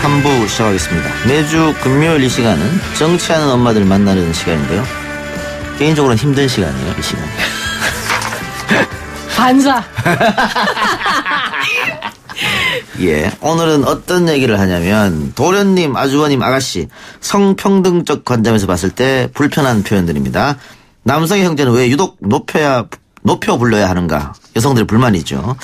3부 시작하겠습니다. 매주 금요일 이 시간은 정치하는 엄마들 만나는 시간인데요. 개인적으로는 힘든 시간이에요, 이 시간. 반사. 예, 오늘은 어떤 얘기를 하냐면 도련님, 아주버님, 아가씨 성평등적 관점에서 봤을 때 불편한 표현들입니다. 남성의 형제는 왜 유독 높여 불러야 하는가? 여성들의 불만이죠.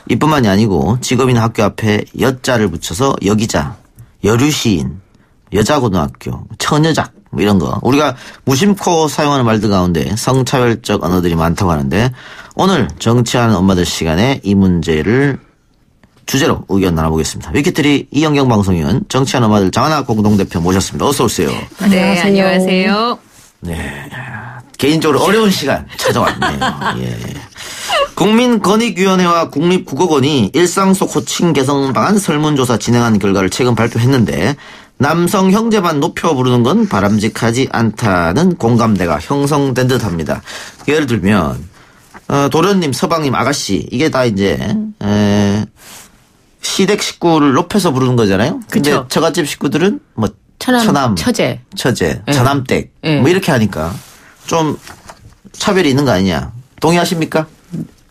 이뿐만이 아니고 직업이나 학교 앞에 여자를 붙여서 여기자, 여류시인, 여자고등학교, 처녀작 뭐 이런 거. 우리가 무심코 사용하는 말들 가운데 성차별적 언어들이 많다고 하는데 오늘 정치하는 엄마들 시간에 이 문제를 주제로 의견 나눠보겠습니다. 위키트리 이영경 방송위원, 정치하는 엄마들 장하나 공동대표 모셨습니다. 어서 오세요. 네, 안녕하세요. 네, 개인적으로 어려운 시간 찾아왔네요. 예. 국민권익위원회와 국립국어원이 일상 속 호칭 개선 방안 설문조사 진행한 결과를 최근 발표했는데 남성 형제만 높여 부르는 건 바람직하지 않다는 공감대가 형성된 듯합니다. 예를 들면 도련님, 서방님, 아가씨 이게 다 이제 시댁 식구를 높여서 부르는 거잖아요. 근데 그쵸. 처갓집 식구들은 뭐 처남, 처제, 네. 자남댁 네. 뭐 이렇게 하니까 좀 차별이 있는 거 아니냐. 동의하십니까?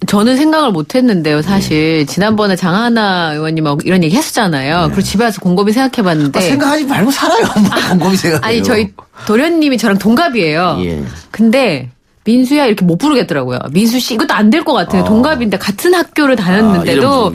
저는 생각을 못 했는데요, 사실. 지난번에 장하나 의원님하고 이런 얘기 했었잖아요. 그리고 집에 와서 곰곰이 생각해 봤는데. 생각하지 말고 살아요. 곰곰이 생각해요. 아니, 저희 도련님이 저랑 동갑이에요. 예. 근데 민수야 이렇게 못 부르겠더라고요. 민수 씨 이것도 안 될 것 같아요. 동갑인데 같은 학교를 다녔는데도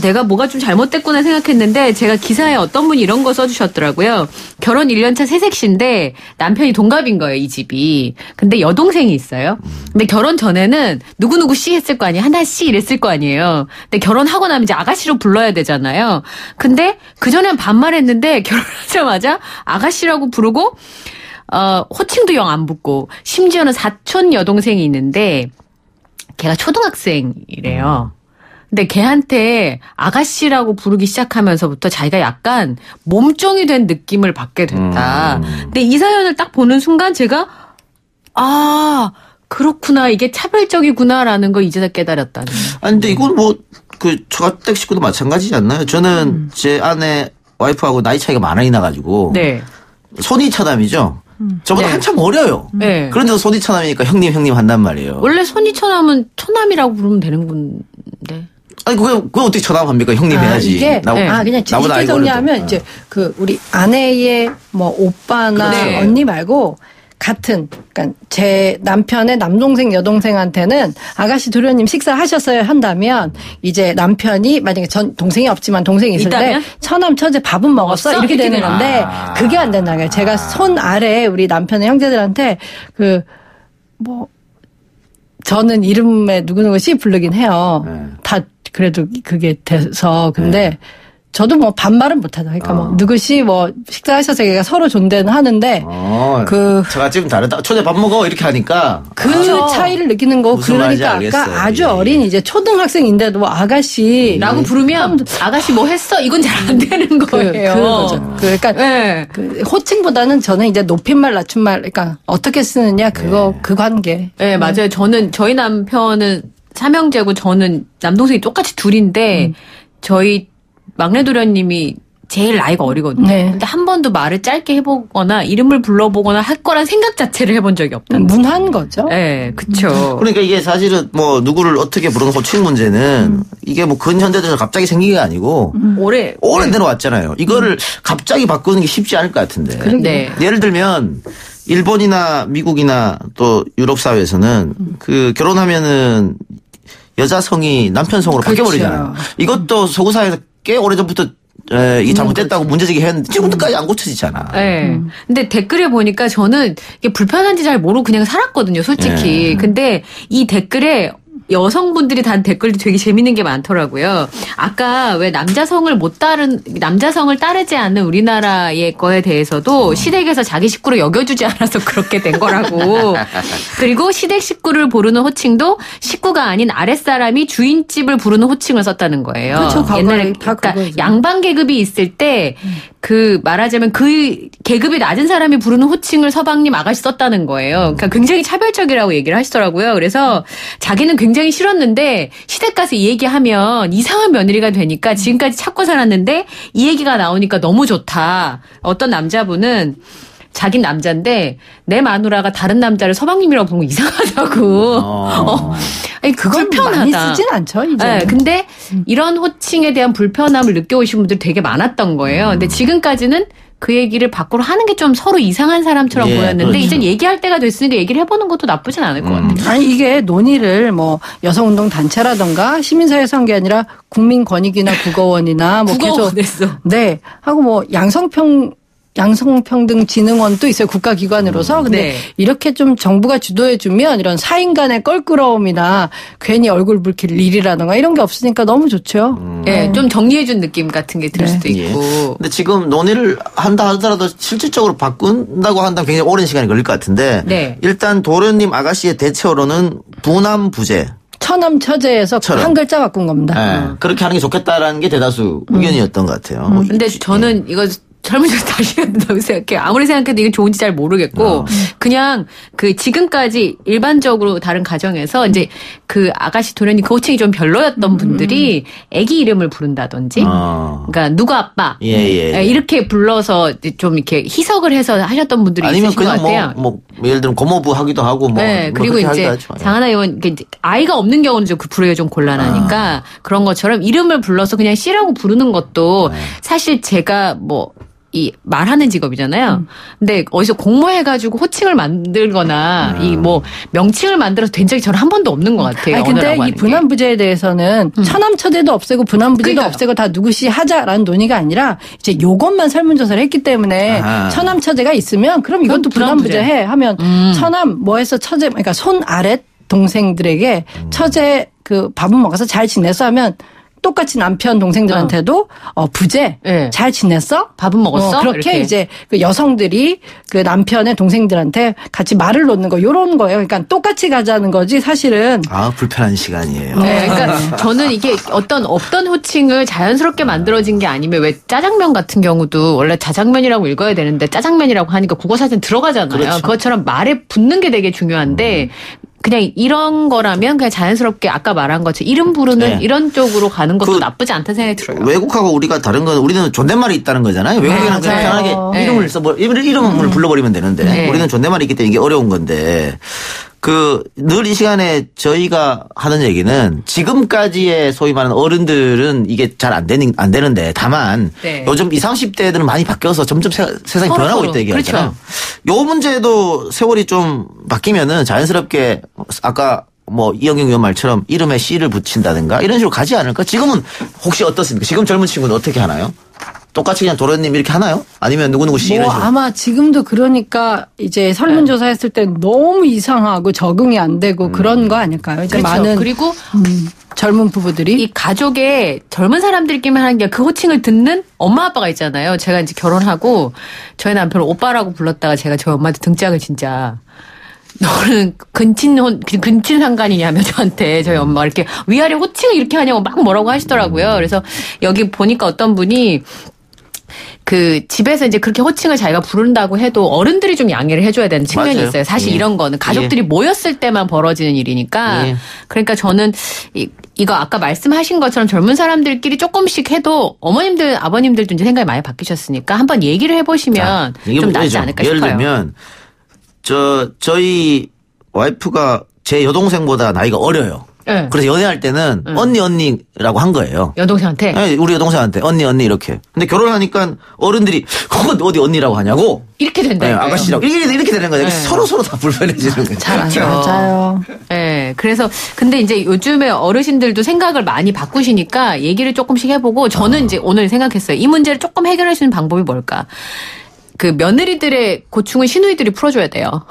내가 뭐가 좀 잘못됐구나 생각했는데 제가 기사에 어떤 분이 이런 거 써주셨더라고요. 결혼 1년차 새색시인데 남편이 동갑인 거예요. 이 집이. 근데 여동생이 있어요. 근데 결혼 전에는 누구누구 씨 했을 거 아니에요. 하나 씨 이랬을 거 아니에요. 근데 결혼하고 나면 이제 아가씨로 불러야 되잖아요. 근데 그전엔 반말했는데 결혼하자마자 아가씨라고 부르고 호칭도 영 안 붙고, 심지어는 사촌 여동생이 있는데, 걔가 초등학생이래요. 근데 걔한테 아가씨라고 부르기 시작하면서부터 자기가 약간 몸종이 된 느낌을 받게 됐다. 근데 이 사연을 딱 보는 순간 제가, 그렇구나. 이게 차별적이구나라는 걸 이제서 깨달았다는. 아니, 근데 이건 뭐, 처갓댁 식구도 마찬가지지 않나요? 저는 제 아내, 와이프하고 나이 차이가 많이 나가지고. 네. 손이처남이죠? 저보다 네. 한참 어려요. 네. 그런데도 손이처남이니까 형님 한단 말이에요. 원래 손이처남은 처남이라고 부르면 되는 건데. 아니, 그건 어떻게 처남합니까? 형님 해야지. 이게 그냥 쉽게 정리하면 이제 우리 아내의 뭐 오빠나 그래. 언니 말고 같은, 그러니까 제 남편의 남동생 여동생한테는 아가씨 도련님 식사하셨어요 한다면 이제 남편이 만약에 전 동생이 없지만 동생이 있을 있다면? 때 처남 처제 밥은 먹었어 이렇게 되는 건데 그게 안 된다는 거예요. 제가 손 아래 우리 남편의 형제들한테 저는 이름에 누구누구 씨 부르긴 해요. 다 그래도 그게 돼서 근데 저도 뭐 반말은 못하죠. 그러니까 누구시 식사하셔서 걔가 서로 존대는 하는데 제가 지금 다르다. 초대 밥 먹어 이렇게 하니까 차이를 느끼는 거고 그러니까 아까 아주 어린 이제 초등학생인데도 아가씨라고 부르면 아가씨 뭐 했어? 이건 잘 안 되는 거예요. 그거죠. 그러니까 호칭보다는 저는 이제 높임말 낮춤말 그러니까 어떻게 쓰느냐 그 관계. 네, 맞아요. 저희 남편은 삼형제고 저는 남동생이 똑같이 둘인데 저희 막내 도련님이 제일 나이가 어리거든요. 네. 근데 한 번도 말을 짧게 해보거나 이름을 불러보거나 할 거란 생각 자체를 해본 적이 없다는 문한 거죠. 네, 그렇죠. 그러니까 이게 사실은 뭐 누구를 어떻게 부르는 호칭 문제는 이게 뭐 근현대에서 갑자기 생긴 게 아니고 오래 내려왔잖아요. 이거를 갑자기 바꾸는 게 쉽지 않을 것 같은데. 네. 예를 들면 일본이나 미국이나 또 유럽 사회에서는 결혼하면은 여자 성이 남편 성으로 바뀌어버리잖아요. 이것도 서구 사회에서 꽤 오래전부터 이게 잘못됐다고 문제제기 했는데 지금도까지 안 고쳐지잖아. 네. 근데 댓글에 보니까 저는 이게 불편한지 잘 모르고 그냥 살았거든요, 솔직히. 근데 이 댓글에 여성분들이 단 댓글도 되게 재밌는 게 많더라고요. 아까 왜 남자성을 따르지 않는 우리나라의 거에 대해서도 시댁에서 자기 식구로 여겨주지 않아서 그렇게 된 거라고. 그리고 시댁 식구를 부르는 호칭도 식구가 아닌 아랫사람이 주인집을 부르는 호칭을 썼다는 거예요. 그렇죠. 옛날에 다 그러니까 양반 계급이 있을 때 말하자면 계급이 낮은 사람이 부르는 호칭을 서방님 아가씨 썼다는 거예요. 그러니까 굉장히 차별적이라고 얘기를 하시더라고요. 그래서 자기는 굉장히 싫었는데 시댁 가서 이 얘기하면 이상한 며느리가 되니까 지금까지 참고 살았는데 이 얘기가 나오니까 너무 좋다. 어떤 남자분은 자긴 남자인데 내 마누라가 다른 남자를 서방님이라고 부르는 거 이상하다고. 아니, 그건 불편하다. 많이 쓰진 않죠, 이제. 네, 근데 이런 호칭에 대한 불편함을 느껴오신 분들이 되게 많았던 거예요. 근데 지금까지는 그 얘기를 밖으로 하는 게 좀 서로 이상한 사람처럼 보였는데 그렇죠. 이젠 얘기할 때가 됐으니까 얘기를 해보는 것도 나쁘진 않을 것 같아요. 아니 이게 논의를 뭐 여성운동 단체라던가 시민사회에서 한 게 아니라 국민권익위나 국어원이나 뭐 국어원에서 네 하고 뭐 양성평등진흥원도 있어요. 국가기관으로서. 근데 네. 이렇게 좀 정부가 주도해주면 이런 사인 간의 껄끄러움이나 괜히 얼굴 붉힐 일이라든가 이런 게 없으니까 너무 좋죠. 네, 좀 정리해준 느낌 같은 게 들 수도 있고. 근데 지금 논의를 한다 하더라도 실질적으로 바꾼다고 한다면 굉장히 오랜 시간이 걸릴 것 같은데 네. 일단 도련님 아가씨의 대체어로는 부남부재. 처남 처제에서 한 글자 바꾼 겁니다. 네. 그렇게 하는 게 좋겠다라는 게 대다수 의견이었던 것 같아요. 근데 저는 이거 젊은이들 다시 해야 된다고 생각해요. 아무리 생각해도 이게 좋은지 잘 모르겠고 그냥 그 지금까지 일반적으로 다른 가정에서 이제 그 아가씨 도련님 그 호칭이 좀 별로였던 분들이 아기 이름을 부른다든지 그러니까 누구 아빠 이렇게 불러서 좀 이렇게 희석을 해서 하셨던 분들이 있으신 것 같아요. 아니면 그냥 뭐 예를 들면 고모부 하기도 하고 뭐 네, 그리고 이제 장하나 의원 아이가 없는 경우는 좀 그 부르기가 좀 곤란하니까 그런 것처럼 이름을 불러서 그냥 씨라고 부르는 것도 사실 제가 뭐 이 말하는 직업이잖아요. 근데 어디서 공모해가지고 호칭을 만들거나 이 뭐 명칭을 만들어서 된 적이 저는 한 번도 없는 것 같아요. 아니, 근데 이 분함부재에 대해서는 처남처제도 없애고 분함부재도 그러니까요. 없애고 다 누구시 하자라는 논의가 아니라 이제 요것만 설문조사를 했기 때문에 처남처제가 있으면 그럼 이것도 분함부재 해 하면 처남 뭐 해서 처제 그러니까 손 아랫 동생들에게 처제 그 밥은 먹어서 잘 지냈어 하면 똑같이 남편 동생들한테도 부재 네. 잘 지냈어? 밥은 먹었어? 그렇게 이렇게. 이제 그 여성들이 그 남편의 동생들한테 같이 말을 놓는 거 요런 거예요. 그러니까 똑같이 가자는 거지 사실은. 불편한 시간이에요. 네, 그러니까 저는 이게 없던 호칭을 자연스럽게 만들어진 게 아니면 왜 짜장면 같은 경우도 원래 자장면이라고 읽어야 되는데 짜장면이라고 하니까 국어사전 들어가잖아요. 그렇죠. 그것처럼 말에 붙는 게 되게 중요한데 그냥 이런 거라면 그냥 자연스럽게 아까 말한 것처럼 이름 부르는 이런 쪽으로 가는 것도 나쁘지 않다는 생각이 들어요. 외국하고 우리가 다른 건 우리는 존댓말이 있다는 거잖아요. 외국에는 그냥 편하게 이름을 써버 이름을 불러버리면 되는데 우리는 존댓말이 있기 때문에 이게 어려운 건데 늘 이 시간에 저희가 하는 얘기는 지금까지의 소위 말하는 어른들은 이게 잘 안 되는데 다만 요즘 20, 30대들은 많이 바뀌어서 점점 세상이 변하고 있다 얘기하잖아요. 그렇죠. 요 문제도 세월이 좀 바뀌면은 자연스럽게 아까 뭐 이영경 의원 말처럼 이름에 씨를 붙인다든가 이런 식으로 가지 않을까? 지금은 혹시 어떻습니까? 지금 젊은 친구는 어떻게 하나요? 똑같이 그냥 도련님 이렇게 하나요? 아니면 누구누구 씨 이런 식으로? 아마 지금도 그러니까 이제 설문조사 했을 때 너무 이상하고 적응이 안 되고 그런 거 아닐까요? 이제 그렇죠. 많은 그리고 젊은 부부들이 이 가족에 젊은 사람들끼리만 하는 게 그 호칭을 듣는 엄마 아빠가 있잖아요. 제가 이제 결혼하고 저희 남편을 오빠라고 불렀다가 제가 저희 엄마한테 등짝을 진짜 너는 근친 상간이냐며 저한테 저희 엄마 이렇게 위아래 호칭을 이렇게 하냐고 막 뭐라고 하시더라고요. 그래서 여기 보니까 어떤 분이 그 집에서 이제 그렇게 호칭을 자기가 부른다고 해도 어른들이 좀 양해를 해줘야 되는 측면이 맞아요. 있어요. 사실 이런 거는 가족들이 모였을 때만 벌어지는 일이니까. 그러니까 저는 이거 아까 말씀하신 것처럼 젊은 사람들끼리 조금씩 해도 어머님들 아버님들도 이제 생각이 많이 바뀌셨으니까 한번 얘기를 해보시면 좀 낫지 않을까 싶어요. 예를 들면 저희 와이프가 제 여동생보다 나이가 어려요. 네. 그래서 연애할 때는 언니라고 한 거예요. 여동생한테? 네, 우리 여동생한테 언니 이렇게. 근데 결혼하니까 어른들이 어디 언니라고 하냐고. 이렇게 된다. 네, 아가씨라고. 이렇게 되는 거예요. 서로 다 불편해지는 거예요. 잘하죠. 맞아요. 네, 그래서 근데 이제 요즘에 어르신들도 생각을 많이 바꾸시니까 얘기를 조금씩 해보고 저는 이제 오늘 생각했어요. 이 문제를 조금 해결할 수 있는 방법이 뭘까? 그 며느리들의 고충은 시누이들이 풀어줘야 돼요.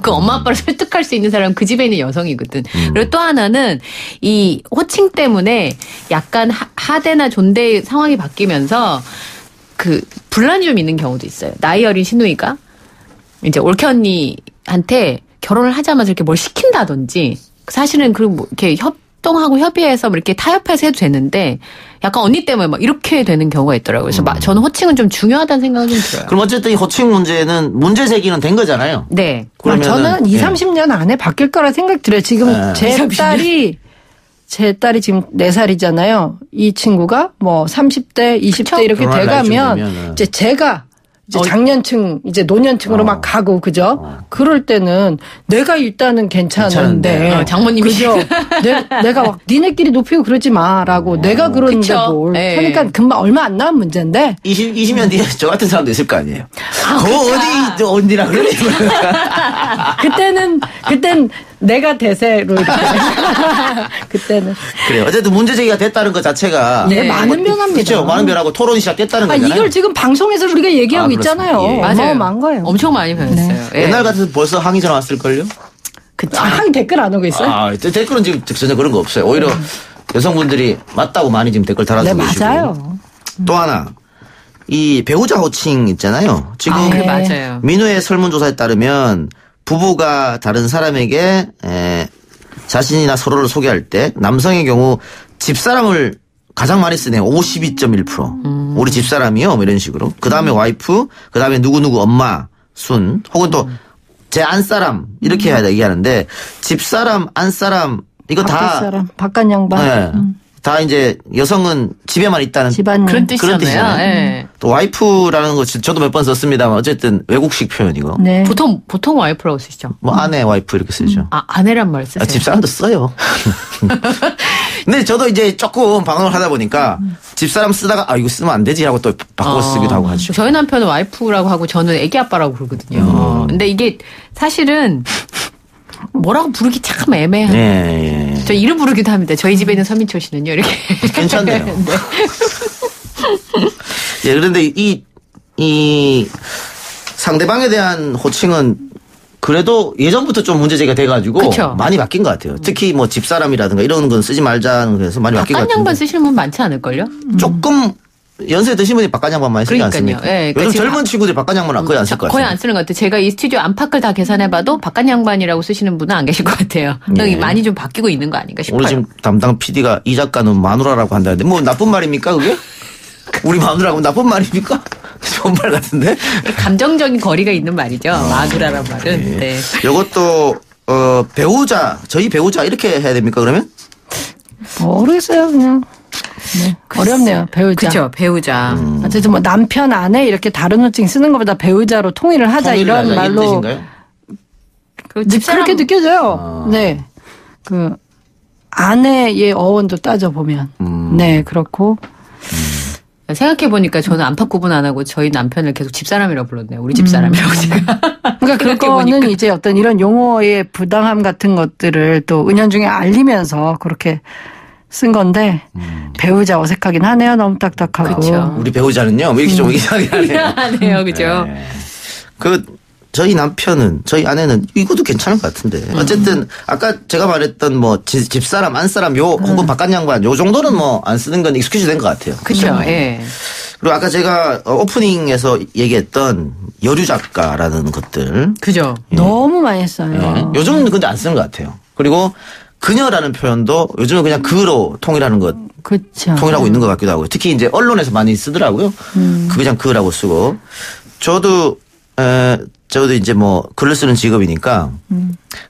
그 엄마 아빠를 설득할 수 있는 사람은 그 집에 있는 여성이거든. 그리고 또 하나는 이 호칭 때문에 약간 하대나 존대 상황이 바뀌면서 그 분란이 좀 있는 경우도 있어요. 나이 어린 시누이가 이제 올케 언니한테 결혼을 하자마자 이렇게 뭘 시킨다든지 사실은 그리고 뭐 이렇게 협동하고 협의해서 뭐 이렇게 타협해서 해도 되는데 약간 언니 때문에 막 이렇게 되는 경우가 있더라고요. 그래서 저는 호칭은 좀 중요하다는 생각이 좀 들어요. 그럼 어쨌든 이 호칭 문제는 문제 제기는 된 거잖아요. 네. 그러면은 저는 20, 30년 안에 바뀔 거라 생각 들어요. 지금 제 딸이 지금 4살이잖아요. 이 친구가 뭐 30대, 20대 그쵸? 이렇게 돼가면 이제 제가 이제 장년층, 이제 노년층으로 막 가고, 그죠? 그럴 때는 내가 일단은 괜찮은데. 장모님이. 그죠? 내가 막 니네끼리 높이고 그러지 마. 라고 내가 그러는데 그쵸? 뭘. 네. 그러니까 금방 얼마 안 남은 문제인데. 20년 뒤에 저 같은 사람도 있을 거 아니에요. 어디, 언니라 그래? 그땐 내가 대세로 이렇게. 그때는. 그래요. 어쨌든 문제 제기가 됐다는 것 자체가. 네, 많은 변합니다. 그렇죠. 많은 변하고 토론이 시작됐다는 거잖아요. 이걸 지금 방송에서 우리가 얘기하고 있잖아요. 예. 맞아요. 많은 거예요. 엄청 많이 변했어요. 네. 예. 옛날 같아서 벌써 항의 전화 왔을걸요? 항의 댓글 안 오고 있어요? 댓글은 지금 전혀 그런 거 없어요. 오히려 여성분들이 맞다고 많이 지금 댓글 달아주고 계시고. 맞아요. 또 하나. 이 배우자 호칭 있잖아요. 지금 네. 맞아요. 민우의 설문조사에 따르면 부부가 다른 사람에게 자신이나 서로를 소개할 때 남성의 경우 집사람을 가장 많이 쓰네요. 52.1%. 우리 집사람이요. 뭐 이런 식으로. 그 다음에 와이프, 그 다음에 누구누구 엄마, 순, 혹은 또 제 안사람 이렇게 해야 얘기하는데 집사람, 안사람 이거 다. 사람, 바깥 양반. 네. 다 이제 여성은 집에만 있다는 집안일. 그런 뜻이잖아요. 네. 또 와이프라는 거 저도 몇 번 썼습니다만 어쨌든 외국식 표현이고. 네. 보통 와이프라고 쓰시죠. 뭐 아내 와이프 이렇게 쓰죠. 아내란 말 쓰세요. 집사람도 써요. 근데 저도 이제 조금 방송을 하다 보니까 집사람 쓰다가 이거 쓰면 안 되지 하고 또 바꿔 쓰기도 하고 하죠. 저희 남편은 와이프라고 하고 저는 애기 아빠라고 부르거든요. 근데 이게 사실은 뭐라고 부르기 참 애매해요. 예. 저 이름 부르기도 합니다. 저희 집에 있는 서민철 씨는요. 이렇게. 괜찮네요. 네. 예, 그런데 이 상대방에 대한 호칭은 그래도 예전부터 좀 문제제기가 돼가지고 그쵸. 많이 바뀐 것 같아요. 특히 뭐 집사람이라든가 이런 건 쓰지 말자는 그래서 많이 바뀐 것 같아요. 바깥 양반 쓰시는 분 많지 않을걸요? 조금 연세 드신 분이 바깥 양반 많이 쓰지 않습니까? 예, 요즘 젊은 친구들이 바깥 양반은 거의 안 쓸 것 같아요. 거의 안 쓰는 것 같아요. 제가 이 스튜디오 안팎을 다 계산해봐도 바깥 양반이라고 쓰시는 분은 안 계실 것 같아요. 예. 많이 좀 바뀌고 있는 거 아닌가 싶어요. 오늘 지금 담당 PD가 이 작가는 마누라라고 한다는데 뭐 나쁜 말입니까 그게? 우리 마누라고 나쁜 말입니까? 좋은 말 같은데? 감정적인 거리가 있는 말이죠. 마누라란 말은. 네. 이것도 배우자, 저희 배우자 이렇게 해야 됩니까 그러면? 모르겠어요 그냥. 네. 어렵네요. 배우자. 그렇죠. 배우자. 어쨌든 뭐 남편 아내 이렇게 다른 호칭 쓰는 것보다 배우자로 통일을 하자 이런 말로. 그렇게 느껴져요. 네. 그 아내의 어원도 따져보면. 네. 그렇고. 생각해보니까 저는 안팎 구분 안 하고 저희 남편을 계속 집사람이라고 불렀네요. 우리 집사람이라고 제가. 그러니까 그거는 이제 어떤 이런 용어의 부당함 같은 것들을 또 은연중에 알리면서 그렇게 쓴 건데 배우자 어색하긴 하네요. 너무 딱딱하고. 그렇죠. 우리 배우자는요. 뭐 이렇게 좀 이상하게 하네요. 하네요. 그죠. 저희 남편은 저희 아내는 이것도 괜찮은 것 같은데 어쨌든 아까 제가 말했던 뭐 집사람 안사람 혹은 바깥 양반 요 정도는 뭐 안 쓰는 건 익숙해져 된 것 같아요. 그렇죠. 예. 그리고 아까 제가 오프닝에서 얘기했던 여류 작가라는 것들 그죠. 예. 너무 많이 써요. 예. 요즘은 근데 안 쓰는 것 같아요. 그리고 그녀라는 표현도 요즘은 그냥 그로 통일하는 것 그쵸. 통일하고 있는 것 같기도 하고 특히 이제 언론에서 많이 쓰더라고요. 그냥 그라고 쓰고 저도 이제 뭐 글을 쓰는 직업이니까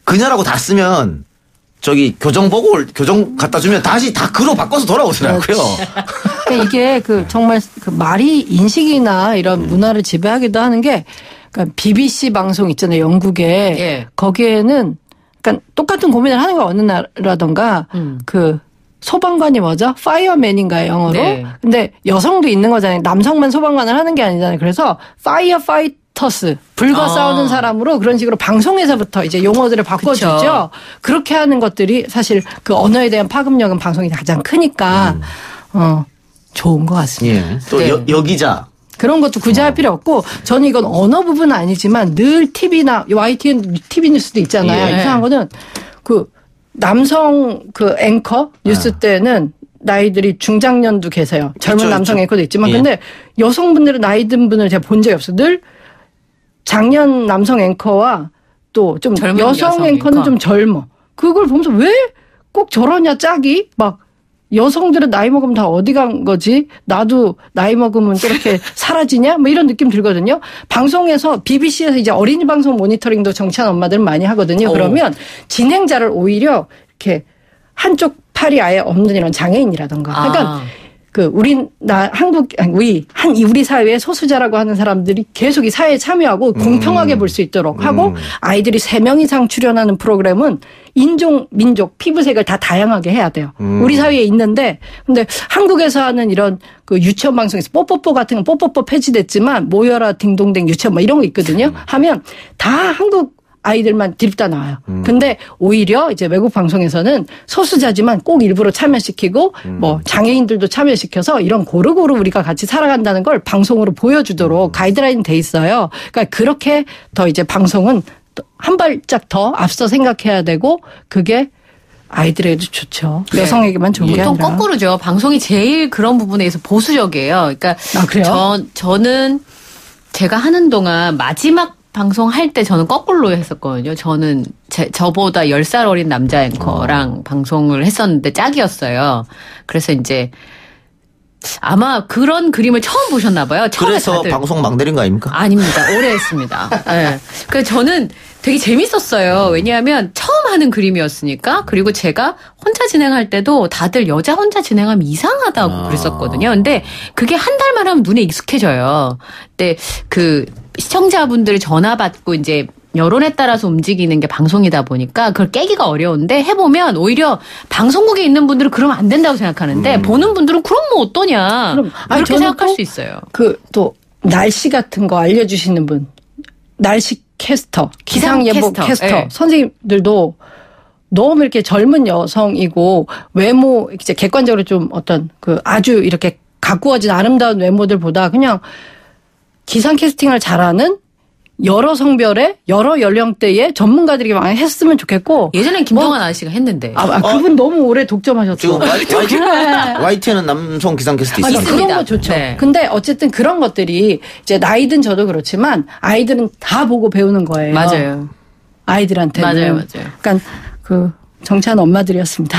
그녀라고 다 쓰면 저기 교정 갖다 주면 다시 다 그로 바꿔서 돌아오더라고요. 그러니까 이게 정말 말이 인식이나 이런 문화를 지배하기도 하는 게 그러니까 BBC 방송 있잖아요. 영국에 예. 거기에는 그러니까 똑같은 고민을 하는 거 어느 나라던가 소방관이 뭐죠? 파이어맨인가요, 영어로? 네. 근데 여성도 있는 거잖아요. 남성만 소방관을 하는 게 아니잖아요. 그래서 파이어파이터스, 불과 싸우는 사람으로 그런 식으로 방송에서부터 이제 용어들을 바꿔주죠. 그쵸. 그렇게 하는 것들이 사실 그 언어에 대한 파급력은 방송이 가장 크니까 좋은 것 같습니다. 예. 또 네. 여기자. 그런 것도 굳이 할 필요 없고 저는 이건 언어 부분은 아니지만 늘 TV나 YTN TV 뉴스도 있잖아요. 예. 이상한 거는 남성 앵커 뉴스 때는 나이들이 중장년도 계세요. 젊은 그쵸, 남성 그쵸. 앵커도 있지만 예. 근데 여성분들은 나이 든 분을 제가 본 적이 없어요. 늘 장년 남성 앵커와 또 좀 젊은 여성 앵커는 앵커. 좀 젊어. 그걸 보면서 왜 꼭 저러냐 짝이 막 여성들은 나이 먹으면 다 어디 간 거지? 나도 나이 먹으면 저렇게 사라지냐? 뭐 이런 느낌 들거든요. 방송에서 BBC에서 이제 어린이 방송 모니터링도 정치한 엄마들은 많이 하거든요. 그러면 진행자를 오히려 이렇게 한쪽 팔이 아예 없는 이런 장애인이라던가. 그러니까 우리 사회의 소수자라고 하는 사람들이 계속 이 사회에 참여하고 공평하게 볼 수 있도록 하고 아이들이 3명 이상 출연하는 프로그램은 인종, 민족, 피부색을 다 다양하게 해야 돼요. 우리 사회에 있는데 근데 한국에서 하는 이런 그 유치원 방송에서 뽀뽀뽀 같은 건 뽀뽀뽀 폐지됐지만 모여라 딩동댕 유치원 뭐 이런 거 있거든요. 하면 다 한국 아이들만 드립다 나와요. 근데 오히려 이제 외국 방송에서는 소수자지만 꼭 일부러 참여시키고 뭐 장애인들도 참여시켜서 이런 고루고루 우리가 같이 살아간다는 걸 방송으로 보여주도록 가이드라인 돼 있어요. 그러니까 그렇게 더 이제 방송은 한 발짝 더 앞서 생각해야 되고 그게 아이들에게도 좋죠. 네. 여성에게만 좋은 게 아니라. 보통 거꾸로죠. 방송이 제일 그런 부분에서 보수적이에요. 그러니까 그래요? 저는 제가 하는 동안 마지막 방송할 때 저는 거꾸로 했었거든요. 저는 저보다 10살 어린 남자 앵커랑 방송을 했었는데 짝이었어요. 그래서 이제 아마 그런 그림을 처음 보셨나 봐요. 그래서 다들. 방송 막내린 거 아닙니까? 아닙니다. 오래 했습니다. 네. 그래서 저는 되게 재밌었어요. 왜냐하면 처음 하는 그림이었으니까. 그리고 제가 혼자 진행할 때도 다들 여자 혼자 진행하면 이상하다고 그랬었거든요. 근데 그게 한 달만 하면 눈에 익숙해져요. 근데 그 시청자분들 전화 받고 이제 여론에 따라서 움직이는 게 방송이다 보니까 그걸 깨기가 어려운데 해보면 오히려 방송국에 있는 분들은 그러면 안 된다고 생각하는데 보는 분들은 그럼 뭐 어떠냐 그렇게 생각할 수 있어요. 또 날씨 같은 거 알려주시는 분, 날씨 캐스터, 기상예보 캐스터 네. 선생님들도 너무 이렇게 젊은 여성이고 외모 이제 객관적으로 좀 어떤 그 아주 이렇게 가꾸어진 아름다운 외모들보다 그냥 기상 캐스팅을 잘하는 여러 성별의 여러 연령대의 전문가들이 많이 했으면 좋겠고 예전엔 김동완 아저씨가 했는데 그분 너무 오래 독점하셨죠. 지금 YTN은 남성 기상 캐스트 있습니다. 그런 거 좋죠. 네. 근데 어쨌든 그런 것들이 이제 나이든 저도 그렇지만 아이들은 다 보고 배우는 거예요. 맞아요. 아이들한테는. 맞아요. 그러니까 그 정치하는 엄마들이었습니다.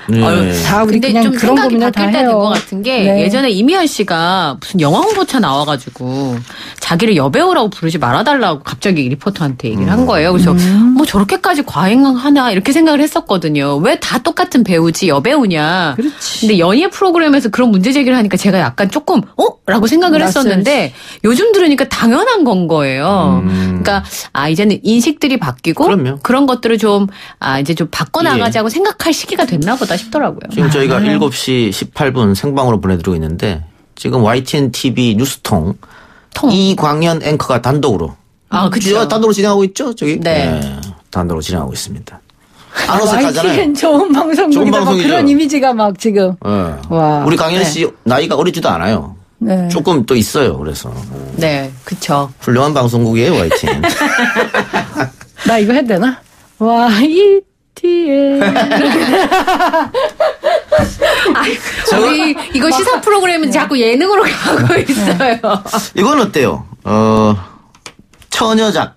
네. 다 우리 근데 그냥 좀 그런 생각이 고민을 바뀔 다 때 된 해요. 것 같은 게 네. 예전에 이미연 씨가 무슨 영화 홍보차 나와가지고 자기를 여배우라고 부르지 말아달라고 갑자기 리포터한테 얘기를 한 거예요. 그래서 뭐 저렇게까지 과잉하나 이렇게 생각을 했었거든요. 왜 다 똑같은 배우지 여배우냐. 그렇지. 근데 연예 프로그램에서 그런 문제 제기를 하니까 제가 약간 조금 라고 생각을 했었는데 요즘 들으니까 당연한 건 거예요. 그러니까 이제는 인식들이 바뀌고 그럼요. 그런 것들을 좀 이제 좀 바꿔나가자고 생각할 시기가 됐나 보다 싶더라고요. 지금 저희가 7시 18분 생방으로 보내드리고 있는데 지금 YTN TV 뉴스통 이광현 앵커가 단독으로 그렇죠. 단독으로 진행하고 있죠? 저기 네. 단독으로 진행하고 있습니다. 안 어색하잖아요. YTN 좋은 방송국이다. 그런 이미지가 막 지금. 네. 와. 우리 강현 씨 나이가 어리지도 않아요. 네. 조금 또 있어요. 그래서. 네, 그렇죠. 훌륭한 방송국이에요, YTN. 나 이거 해도 되나? YTN. 우리 이거 시사 프로그램은 자꾸 예능으로 가고 있어요. 이건 어때요? 처녀작.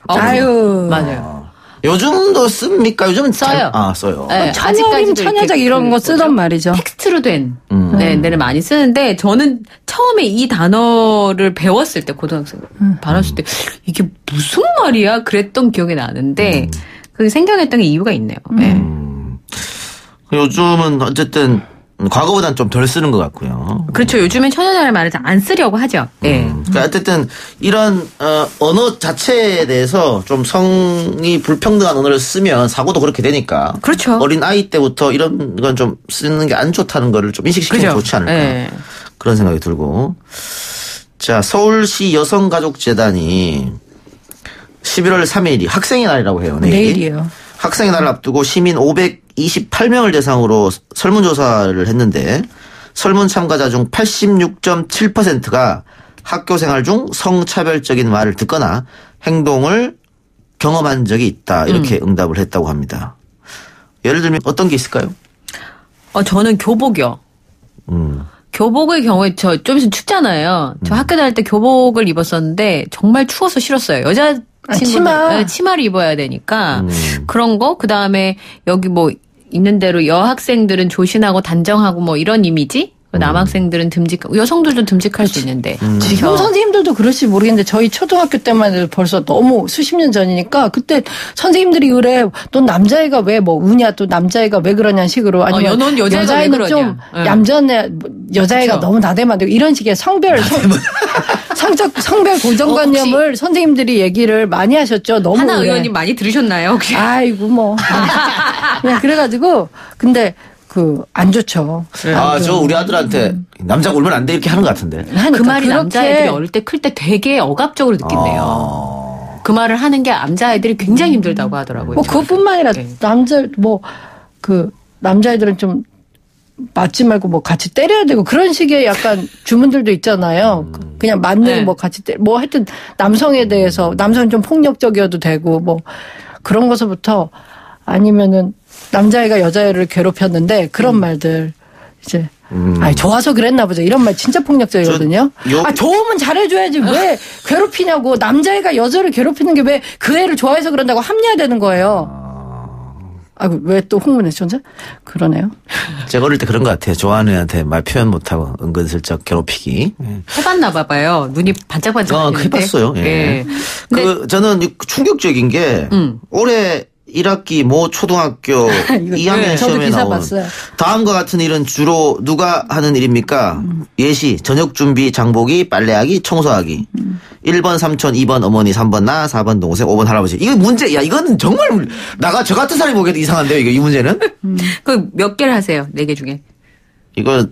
맞아요. 요즘도 씁니까? 요즘은 써요. 써요. 네, 처녀작 이런 거 쓰던 말이죠. 텍스트로 된 데를 많이 쓰는데 저는 처음에 이 단어를 배웠을 때 고등학생 받았을 때 이게 무슨 말이야? 그랬던 기억이 나는데 그게 생겨났던 게 이유가 있네요. 네. 요즘은 어쨌든 과거보다는 좀 덜 쓰는 것 같고요. 그렇죠. 요즘엔 처녀작을 말해서 안 쓰려고 하죠. 네. 그러니까 어쨌든 이런 언어 자체에 대해서 좀 성이 불평등한 언어를 쓰면 사고도 그렇게 되니까. 그렇죠. 어린 아이 때부터 이런 건 좀 쓰는 게 안 좋다는 거를 좀 인식시키면 그렇죠. 좋지 않을까. 네. 그런 생각이 들고. 자, 서울시 여성가족재단이 11월 3일이 학생의 날이라고 해요. 내일이에요. 학생의 날을 앞두고 시민 528명을 대상으로 설문조사를 했는데 설문 참가자 중 86.7%가 학교 생활 중 성차별적인 말을 듣거나 행동을 경험한 적이 있다. 이렇게 응답을 했다고 합니다. 예를 들면 어떤 게 있을까요? 저는 교복이요. 교복의 경우에 저 좀 있으면 춥잖아요. 저 학교 다닐 때 교복을 입었었는데 정말 추워서 싫었어요. 여자 친구들 치마를 입어야 되니까 그런 거. 그다음에 여기 뭐 있는 대로 여학생들은 조신하고 단정하고 뭐 이런 이미지? 남학생들은 여성들도 듬직할 수 있는데. 지금 선생님들도 그럴지 모르겠는데 저희 초등학교 때만 해도 벌써 너무 수십 년 전이니까 그때 선생님들이 그래. 넌 남자애가 왜 뭐 우냐 또 남자애가 왜 그러냐는 식으로 아니면 넌 여자애는 좀 얌전해 여자애가 그렇죠. 너무 나대만들고 이런 식의 성별 고정관념을 선생님들이 얘기를 많이 하셨죠. 너무 하나 의원님 많이 들으셨나요 혹시? 아이고 뭐 그냥 그래가지고 근데 안 좋죠. 저 우리 아들한테 남자가 울면 안 돼 이렇게 하는 것 같은데. 그 말이 남자애들이 어릴 때 클 때 되게 억압적으로 느낀대요. 그 말을 하는 게 남자애들이 굉장히 힘들다고 하더라고요. 뭐 그것뿐만 아니라 네. 남자애들은 좀 맞지 말고 뭐 같이 때려야 되고 그런 식의 약간 주문들도 있잖아요. 그냥 맞는 네. 뭐 같이 뭐 하여튼 남성에 대해서 남성은 좀 폭력적이어도 되고 뭐 그런 것부터 아니면은 남자애가 여자애를 괴롭혔는데 그런 말들 이제 아니 좋아서 그랬나 보죠. 이런 말 진짜 폭력적이거든요. 좋으면 잘해줘야지 왜 괴롭히냐고. 남자애가 여자를 괴롭히는 게 왜 그 애를 좋아해서 그런다고 합리화되는 거예요. 왜 또 흥분했죠, 혼자? 그러네요. 제가 어릴 때 그런 것 같아요. 좋아하는 애한테 말 표현 못하고 은근슬쩍 괴롭히기. 해봤나 봐봐요. 눈이 반짝반짝. 해봤어요. 예. 저는 충격적인 게 올해 1학기 모 초등학교 2학년 시험에 나온 다음과 같은 일은 주로 누가 하는 일입니까? 예시, 저녁 준비, 장보기, 빨래하기, 청소하기. 1번 삼촌, 2번 어머니, 3번 나, 4번 동생, 5번 할아버지. 이거 문제, 이거는 정말 저 같은 사람이 보기에도 이상한데요, 이 문제는? 몇 개를 하세요? 4개 중에. 이거.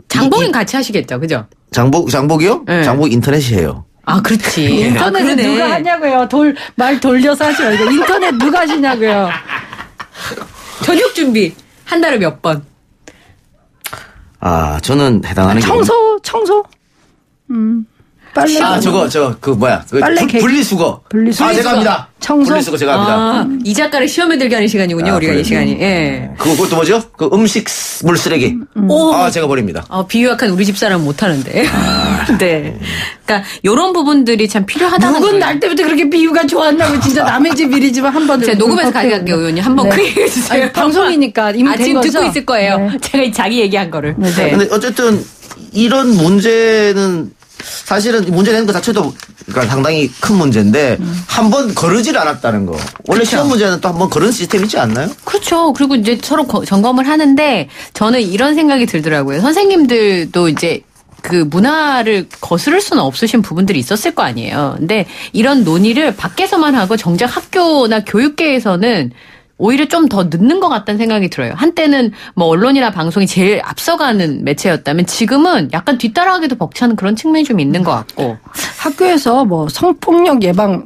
장보기는 같이 하시겠죠, 그죠? 장보기요? 네. 장보기 인터넷이 해요. 그렇지. 인터넷 누가 하냐고요. 말 돌려서 하지 말고. 인터넷 누가 하시냐고요. 저녁 준비 한 달에 몇 번? 저는 해당하는 게 청소. 빨래. 빨래 분리수거. 제가 합니다. 분리수거 제가 합니다. 이 작가를 시험에 들게 하는 시간이군요. 우리가 이 시간이. 예. 그것도 뭐죠? 음식물 쓰레기. 제가 버립니다. 비유약한 우리 집사람은 못하는데. 네. 그러니까 이런 부분들이 참 필요하다는 거예요. 날 때부터 그렇게 비유가 좋았나고 진짜 남의 집 이리 집 한 번. 제가 녹음해서 가져갈게요, 의원님. 한번 크게 해주세요. 방송이니까 이미 된 지금 거죠? 듣고 있을 거예요. 네. 제가 자기 얘기한 거를. 네. 근데 어쨌든 이런 문제는 사실은 문제되는 것 자체도 그러니까 상당히 큰 문제인데 한 번 거르질 않았다는 거. 원래 그렇죠. 시험 문제는 또 한 번 거르는 시스템 있지 않나요? 그렇죠. 그리고 이제 서로 점검을 하는데 저는 이런 생각이 들더라고요. 선생님들도 이제 그 문화를 거스를 수는 없으신 부분들이 있었을 거 아니에요. 근데 이런 논의를 밖에서만 하고 정작 학교나 교육계에서는 오히려 좀 더 늦는 것 같다는 생각이 들어요. 한때는 뭐 언론이나 방송이 제일 앞서가는 매체였다면 지금은 약간 뒤따라가기도 벅차는 그런 측면이 좀 있는 것 같고. 학교에서 뭐 성폭력 예방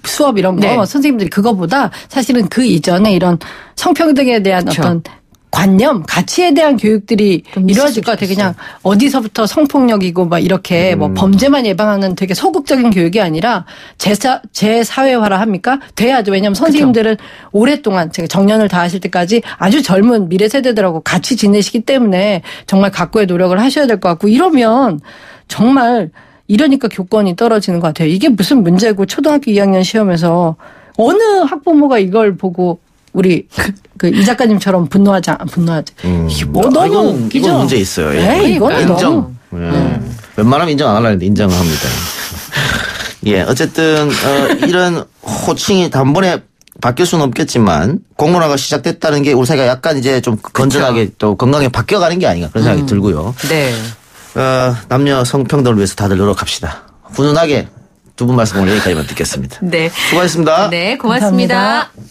수업 이런 거 선생님들이 그거보다 사실은 그 이전에 이런 성평등에 대한 그렇죠. 어떤 관념, 가치에 대한 교육들이 이루어질 것 같아요. 그냥 어디서부터 성폭력이고 막 이렇게 뭐 범죄만 예방하는 되게 소극적인 교육이 아니라 재사회화라 합니까? 돼야죠. 왜냐하면 선생님들은 오랫동안 제가 정년을 다하실 때까지 아주 젊은 미래 세대들하고 같이 지내시기 때문에 정말 각고의 노력을 하셔야 될 것 같고 이러면 정말 이러니까 교권이 떨어지는 것 같아요. 이게 무슨 문제고 초등학교 2학년 시험에서 어느 학부모가 이걸 보고 우리 이 작가님처럼 분노하지. 이게 뭐 너무 이건 문제 있어요. 이건 인정. 웬만하면 인정 안 하려고 했는데 인정을 합니다. 어쨌든 이런 호칭이 단번에 바뀔 수는 없겠지만 공론화가 시작됐다는 게 우리 사회가 약간 이제 좀 건전하게 또 건강하게 바뀌어가는 게 아닌가 그런 생각이 들고요. 네. 남녀 성평등을 위해서 다들 노력합시다. 훈훈하게 두 분 말씀 오늘 여기까지만 듣겠습니다. 네. 수고하셨습니다. 네, 고맙습니다. 감사합니다.